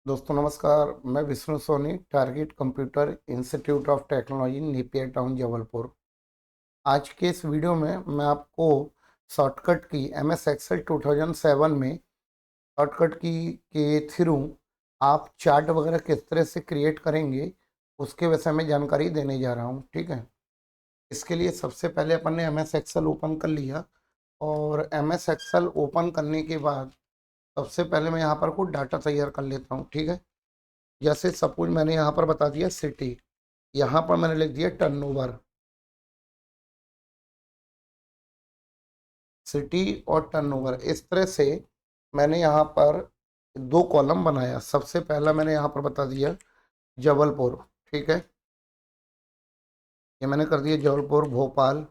दोस्तों नमस्कार। मैं Vishnu Soni, Target Computer Institute of Technology, Napier Town, Jabalpur. आज के इस वीडियो में मैं आपको शॉर्टकट की एमएस एक्सेल 2007 में शॉर्टकट की के थ्रू आप चार्ट वगैरह किस तरह से क्रिएट करेंगे उसके विषय में जानकारी देने जा रहा हूं। ठीक है। इसके लिए सबसे पहले अपन ने एमएस एक्सेल ओपन कर लिया और एमएस एक्सेल ओपन करने के बाद सबसे पहले मैं यहाँ पर कुछ डाटा तैयार कर लेता हूँ। ठीक है। जैसे सपोज मैंने यहाँ पर बता दिया सिटी, यहाँ पर मैंने लिख दिया टर्नओवर। सिटी और टर्नओवर, इस तरह से मैंने यहाँ पर दो कॉलम बनाया। सबसे पहला मैंने यहाँ पर बता दिया जबलपुर। ठीक है, ये मैंने कर दिया जबलपुर भोपाल।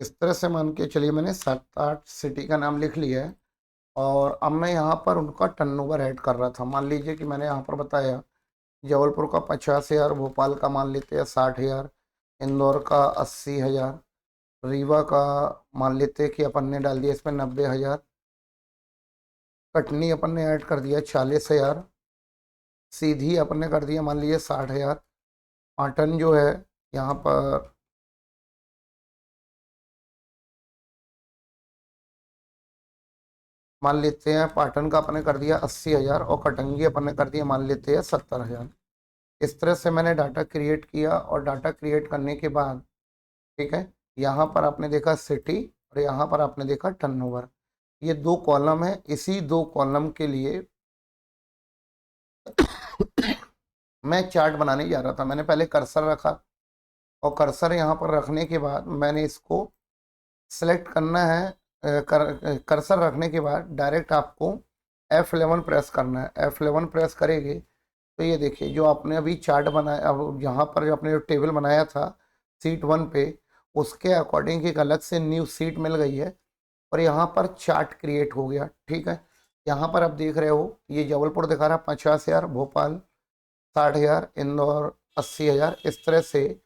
इस तरह से मान के चलिए मैंने 7-8 सिटी का नाम लिख लिया है। और अब मैं यहाँ पर उनका टर्नओवर ऐड कर रहा था। मान लीजिए कि मैंने यहाँ पर बताया जबलपुर का 50,000, भोपाल का मान लेते हैं 60,000, इंदौर का 80,000, रीवा का मान लेते हैं कि अपन ने डाल दिया इसमें 90,000, कटनी अपन ने ऐड कर दिया 40,000, सीधी अपन ने कर दिया मान लीजिए 60,000, पाटन जो है यहाँ पर मान लेते हैं, पाटन का अपन ने कर दिया 80,000 और कटंगी अपन ने कर दिया मान लेते हैं 70,000। इस तरह से मैंने डाटा क्रिएट किया और डाटा क्रिएट करने के बाद ठीक है, यहाँ पर आपने देखा सिटी और यहाँ पर आपने देखा टर्नओवर। ये दो कॉलम है। इसी दो कॉलम के लिए मैं चार्ट बनाने जा रहा था। मैंने पहले कर्सर रखा और कर्सर यहाँ पर रखने के बाद मैंने इसको सेलेक्ट करना है। कर्सर रखने के बाद डायरेक्ट आपको F11 प्रेस करना है। F11 प्रेस करेंगे तो ये देखिए जो आपने अभी चार्ट बनाया, अब यहाँ पर जो आपने जो टेबल बनाया था सीट 1 पे, उसके अकॉर्डिंग एक अलग से न्यू सीट मिल गई है और यहाँ पर चार्ट क्रिएट हो गया। ठीक है, यहाँ पर आप देख रहे हो ये जबलपुर दिखा रहा है 50,000, भोपाल 60,000, इंदौर 80,000। इस तरह से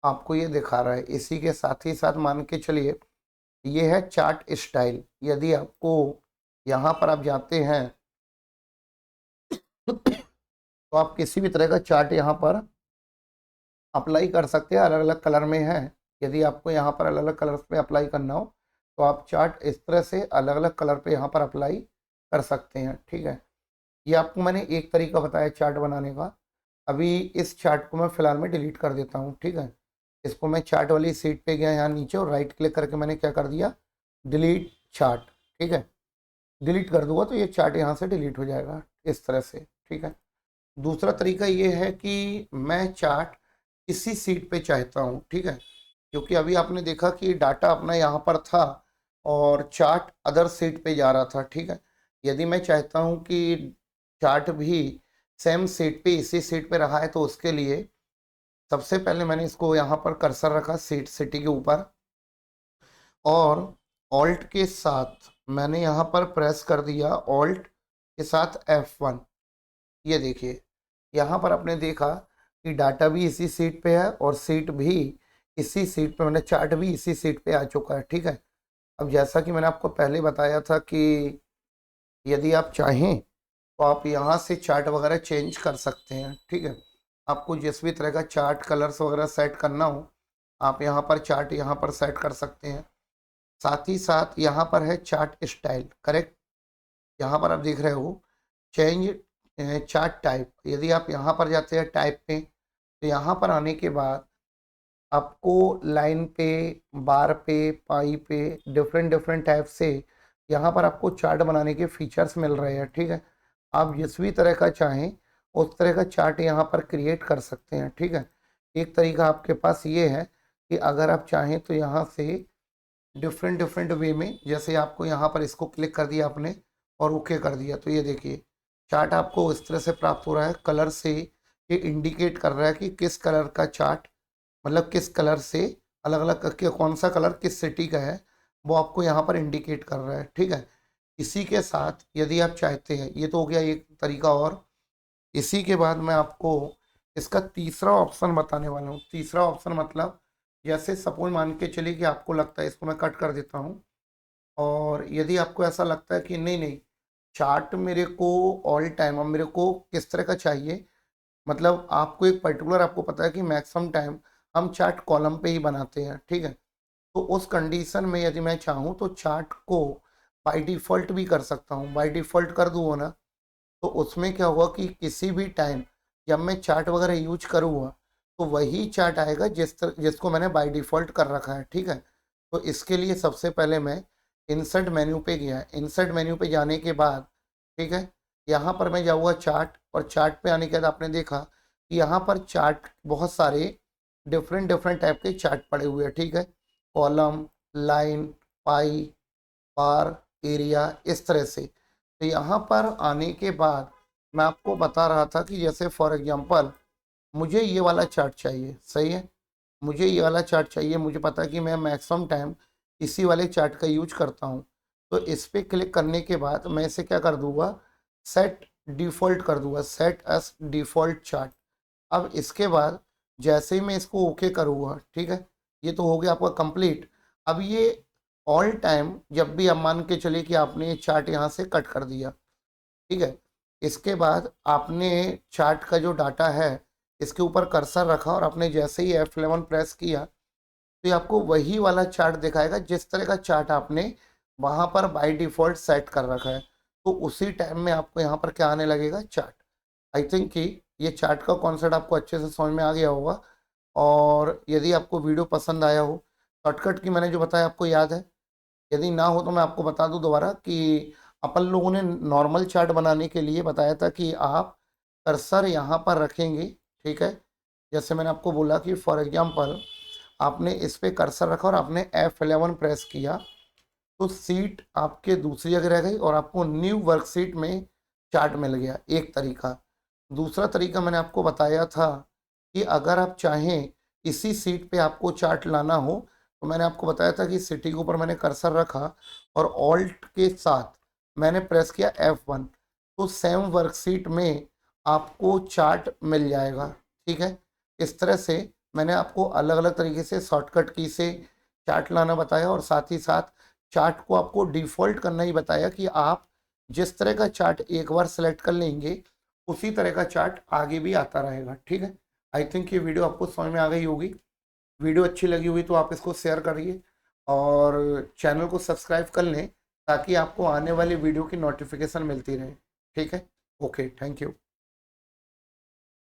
आपको ये दिखा रहा है। इसी के साथ ही साथ मान के चलिए ये है चार्ट स्टाइल। यदि आपको यहाँ पर आप जाते हैं तो आप किसी भी तरह का चार्ट यहाँ पर अप्लाई कर सकते हैं। अलग अलग कलर में है। यदि आपको यहाँ पर अलग अलग कलर पे अप्लाई करना हो तो आप चार्ट इस तरह से अलग अलग कलर पे यहाँ पर अप्लाई कर सकते हैं। ठीक है, ये आपको मैंने एक तरीका बताया चार्ट बनाने का। अभी इस चार्ट को मैं फिलहाल में डिलीट कर देता हूँ। ठीक है, इसको मैं चार्ट वाली सीट पे गया यहाँ नीचे और राइट क्लिक करके मैंने क्या कर दिया, डिलीट चार्ट। ठीक है, डिलीट कर दूंगा तो ये चार्ट यहाँ से डिलीट हो जाएगा इस तरह से। ठीक है, दूसरा तरीका ये है कि मैं चार्ट इसी सीट पे चाहता हूँ। ठीक है, क्योंकि अभी आपने देखा कि डाटा अपना यहाँ पर था और चार्ट अदर सीट पे जा रहा था। ठीक है, यदि मैं चाहता हूँ कि चार्ट भी सेम सीट पे इसी सीट पे रहा है तो उसके लिए सबसे पहले मैंने इसको यहाँ पर कर्सर रखा सीट सिटी के ऊपर और ऑल्ट के साथ मैंने यहाँ पर प्रेस कर दिया ऑल्ट के साथ F1। ये देखिए यहाँ पर आपने देखा कि डाटा भी इसी सीट पे है और सीट भी इसी सीट पे, मैंने चार्ट भी इसी सीट पे आ चुका है। ठीक है, अब जैसा कि मैंने आपको पहले बताया था कि यदि आप चाहें तो आप यहाँ से चार्ट वगैरह चेंज कर सकते हैं। ठीक है, आपको जिस भी तरह का चार्ट कलर्स वगैरह सेट करना हो आप यहाँ पर चार्ट यहाँ पर सेट कर सकते हैं। साथ ही साथ यहाँ पर है चार्ट स्टाइल। करेक्ट, यहाँ पर आप देख रहे हो चेंज चार्ट टाइप। यदि आप यहाँ पर जाते हैं टाइप पे तो यहाँ पर आने के बाद आपको लाइन पे, बार पे, पाई पे डिफरेंट डिफरेंट टाइप से यहाँ पर आपको चार्ट बनाने के फीचर्स मिल रहे हैं। ठीक है, आप जिस भी तरह का चाहें उस तरह का चार्ट यहाँ पर क्रिएट कर सकते हैं। ठीक है, एक तरीका आपके पास ये है कि अगर आप चाहें तो यहाँ से डिफरेंट डिफरेंट वे में, जैसे आपको यहाँ पर इसको क्लिक कर दिया आपने और ओके कर दिया तो ये देखिए चार्ट आपको इस तरह से प्राप्त हो रहा है। कलर से ये इंडिकेट कर रहा है कि किस कलर का चार्ट, मतलब किस कलर से अलग अलग करके कौन सा कलर किस सिटी का है वो आपको यहाँ पर इंडिकेट कर रहा है। ठीक है, इसी के साथ यदि आप चाहते हैं, ये तो हो गया एक तरीका, और इसी के बाद मैं आपको इसका तीसरा ऑप्शन बताने वाला हूँ। तीसरा ऑप्शन मतलब जैसे सपोज मान के चलिए कि आपको लगता है, इसको मैं कट कर देता हूँ, और यदि आपको ऐसा लगता है कि नहीं नहीं चार्ट मेरे को ऑल टाइम, अब मेरे को किस तरह का चाहिए, मतलब आपको एक पर्टिकुलर, आपको पता है कि मैक्सिमम टाइम हम चार्ट कॉलम पे ही बनाते हैं। ठीक है, तो उस कंडीशन में यदि मैं चाहूँ तो चार्ट को बाय डिफ़ॉल्ट भी कर सकता हूँ। बाय डिफ़ॉल्ट कर दूँ ना, तो उसमें क्या होगा कि किसी भी टाइम जब मैं चार्ट वगैरह यूज करूँगा तो वही चार्ट आएगा जिसको मैंने बाय डिफ़ॉल्ट कर रखा है। ठीक है, तो इसके लिए सबसे पहले मैं इंसर्ट मेन्यू पे गया। इंसर्ट मेन्यू पे जाने के बाद, ठीक है, यहाँ पर मैं जाऊँगा चार्ट, और चार्ट पे आने के बाद आपने देखा कि यहाँ पर चार्ट बहुत सारे डिफरेंट डिफरेंट टाइप के चार्ट पड़े हुए हैं। ठीक है, कॉलम, लाइन, पाई, बार, एरिया, इस तरह से। तो यहाँ पर आने के बाद मैं आपको बता रहा था कि जैसे फॉर एग्जांपल मुझे ये वाला चार्ट चाहिए, सही है, मुझे ये वाला चार्ट चाहिए, मुझे पता है कि मैं मैक्सिमम टाइम इसी वाले चार्ट का यूज करता हूँ। तो इस पर क्लिक करने के बाद मैं इसे क्या कर दूंगा, सेट डिफ़ॉल्ट कर दूंगा, सेट एस डिफ़ॉल्ट चार्ट। अब इसके बाद जैसे ही मैं इसको ओके करूँगा, ठीक है, ये तो हो गया आपका कंप्लीट। अब ये ऑल टाइम जब भी आप मान के चलिए कि आपने ये चार्ट यहाँ से कट कर दिया, ठीक है, इसके बाद आपने चार्ट का जो डाटा है इसके ऊपर कर्सर रखा और आपने जैसे ही F11 प्रेस किया तो ये आपको वही वाला चार्ट दिखाएगा जिस तरह का चार्ट आपने वहाँ पर बाय डिफ़ॉल्ट सेट कर रखा है। तो उसी टाइम में आपको यहाँ पर क्या आने लगेगा, चार्ट। आई थिंक कि ये चार्ट का कॉन्सेप्ट आपको अच्छे से समझ में आ गया होगा। और यदि आपको वीडियो पसंद आया हो, शॉर्टकट की मैंने जो बताया आपको याद है, यदि ना हो तो मैं आपको बता दूं दोबारा कि अपन लोगों ने नॉर्मल चार्ट बनाने के लिए बताया था कि आप कर्सर यहाँ पर रखेंगे। ठीक है, जैसे मैंने आपको बोला कि फॉर एग्जांपल आपने इस पे कर्सर रखा और आपने F11 प्रेस किया तो सीट आपके दूसरी जगह रह गई और आपको न्यू वर्कशीट में चार्ट मिल गया, एक तरीका। दूसरा तरीका मैंने आपको बताया था कि अगर आप चाहें इसी सीट पे आपको चार्ट लाना हो, तो मैंने आपको बताया था कि सिटी के ऊपर मैंने कर्सर रखा और ऑल्ट के साथ मैंने प्रेस किया F1, तो सेम वर्कशीट में आपको चार्ट मिल जाएगा। ठीक है, इस तरह से मैंने आपको अलग अलग तरीके से शॉर्टकट की से चार्ट लाना बताया, और साथ ही साथ चार्ट को आपको डिफ़ॉल्ट करना ही बताया कि आप जिस तरह का चार्ट एक बार सेलेक्ट कर लेंगे उसी तरह का चार्ट आगे भी आता रहेगा। ठीक है, आई थिंक ये वीडियो आपको समझ में आ गई होगी। वीडियो अच्छी लगी हुई तो आप इसको शेयर करिए और चैनल को सब्सक्राइब कर लें ताकि आपको आने वाली वीडियो की नोटिफिकेशन मिलती रहे। ठीक है, ओके, थैंक यू।